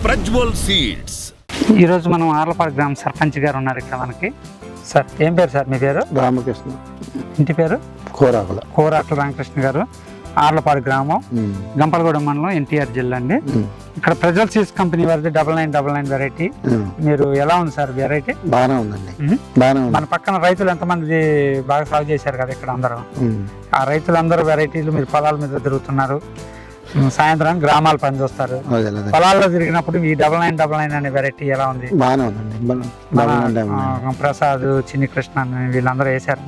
Prajwal seeds. ఈరోజు మనం ఆర్లపాడు గ్రామ సర్పంచ్ గారు ఉన్నారు ఇక్కడ మనకి. సార్ ఏం పేరు సార్ మీ పేరు? రామకృష్ణ. ఇంటి పేరు? కోరాకుల రామకృష్ణ గారు, ఆర్లపాడు గ్రామం, గంపలగూడెం మండలం, ఎన్టీఆర్ జిల్లా అండి. ఇక్కడ ప్రజ్వల్ సీడ్స్ కంపెనీ వారిది 9999 వెరైటీ. మీరు ఎలా ఉంది సార్ వెరైటీ? బాగానే ఉందండి, బాగానే ఉంది. మన పక్కన రైతులు ఎంతమంది బాగా సాగు చేశారు కదా ఇక్కడ అందరూ. ఆ రైతులందరూ వెరైటీలు మీరు పొలాల మీద తిరుగుతున్నారు, సాయంత్రం గ్రామాలు పనిచేస్తారు. పొలాల్లో తిరిగినప్పుడు ఈ 9999 అనే వెరైటీ ఎలా ఉంది? బాగానే ఉందండి. ప్రసాద్, చిన్ని కృష్ణ వీళ్ళందరూ వేసారు,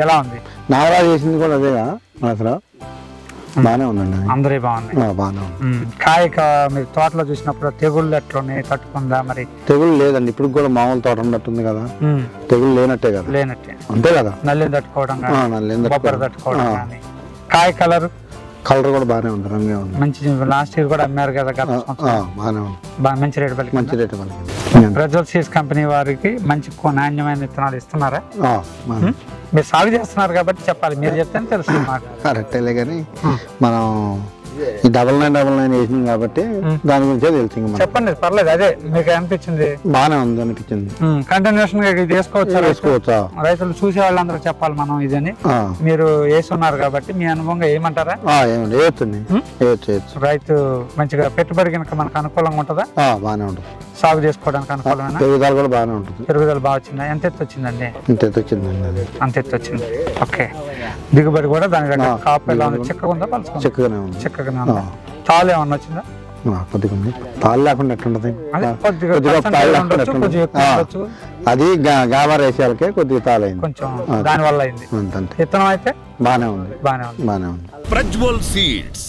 ఎలా ఉంది? నాగరాజు చేసింది కూడా అదేగా అసలు. బాగానే ఉందండి, అందరే బాగున్నాయి. బాగానే ఉంది. కాయ మీరు తోటలో చూసినప్పుడు తెగుళ్ళు ఎట్లున్నాయి, తట్టుకుందా? మరి తెగులు లేదండి, ఇప్పుడు కూడా మామూలు తోట ఉన్నట్టుంది కదా. తెగులు లేనట్టే కదా. లేనట్టే అంతే కదా. నల్లిని తట్టుకోవడం, బొబ్బర తట్టుకోవడం కానీ. కాయ కలర్ కూడా బాగానే ఉంది, రంగే ఉంది. మంచి లాస్ట్ ఇయర్ కూడా అమ్మారు కదా, బాగానే ఉంది. మంచి రేటు పలికి. మంచి రేటు పలికి. ప్రజ్వల్ సీడ్స్ కంపెనీ వారికి మంచి నాణ్యమైన విత్తనాలు ఇస్తున్నారా? మీరు సాగు చేస్తున్నారు కాబట్టి చెప్పాలి, మీరు చెప్తే తెలుస్తుంది మాకు. కరెక్టేలే కానీ మనం ఈ 9999 వేసింది కాబట్టి దాని గురించే తెలుసు. చెప్పండి, పర్లేదు. అదే మీకు అనిపించింది? బాగానే ఉంది అనిపించింది. కంటిన్యూషన్ గా ఇది వేసుకోవచ్చా? రైతులు చూసే వాళ్ళందరూ చెప్పాలి మనం ఇదని. మీరు వేస్తున్నారు కాబట్టి మీ అనుభవంగా ఏమంటారా? రైతు మంచిగా పెట్టుబడి కనుక మనకు అనుకూలంగా ఉంటుందా? బాగానే ఉంటుంది. సాగు చేసుకోవడానికి అనుకూలమైన పెరుగుదల కూడా బాగానే ఉంటుంది. పెరుగుదల బాగా వచ్చిందా? ఎంత ఎత్తు వచ్చిందండి? అంత ఎత్తు వచ్చింది. ఓకే. దిగుబడి కూడా దాని దగ్గర కాపు ఎలా ఉంది? చిక్కగా ఉందా, పలుచుకుందా? చిక్కగానే ఉంది. చిక్కగానే ఉందా? తాలు ఏమన్నా వచ్చిందా? కొద్దిగా ఉంది. తాళ్ళు లేకుండా ఎట్లుంటది? అది గాబర్ వేసేయాలకే కొద్దిగా తాళైంది, కొంచెం దాని వల్ల అయింది. విత్తనం అయితే బాగానే ఉంది. బాగానే ఉంది. ప్రజ్వల్ సీడ్స్.